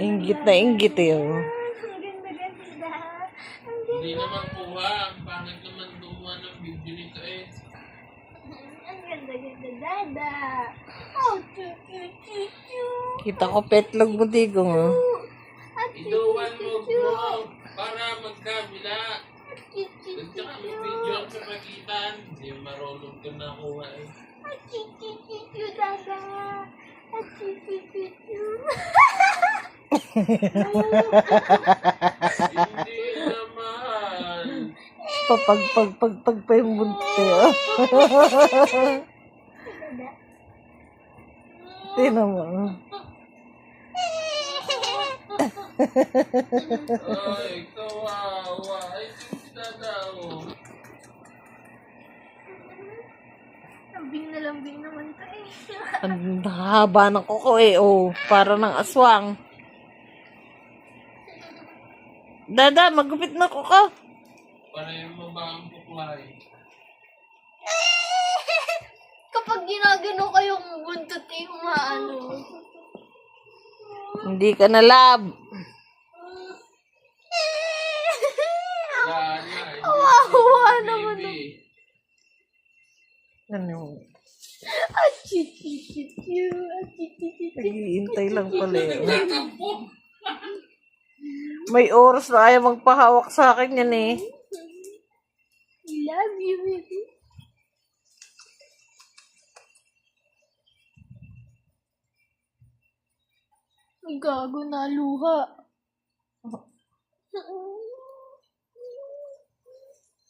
Inggit na inggit eh. Oh. Ang ganda-ganda. Hindi naman kuha. Ang pangit naman gumawa ng video nito eh. Ang ganda-ganda, dada. Oh, chu-chu-chu-chu. Kita ko petlog mo, Digong. Oh. Iduwan mo bro. Para magkabila. Nagtsak yung video ang kapagitan. Hindi marunong ko nakuha eh. Chu-chu-chu-chu, dada. Chu-chu-chu-chu. Hindi naman. Pag pa yung bunte. Oh. Tingnan mo. Ay, kawawa. Ay, hindi dadao. Lambing na lambing naman to eh. Ang haba ng kuko eh. Oh, para ng aswang. Dada, magupit na kuko. Pareho mo ba ang buklay? Kapag ginagano kayong buntot eh, umaano. Hindi ka na lab. Yan na. Kawawa naman. Ano? Achichichichu, achichichichu. Naghihintay lang pala eh. May oras na ayaw magpahawak sa akin yan eh. I love you, baby. Ay, gago na luha.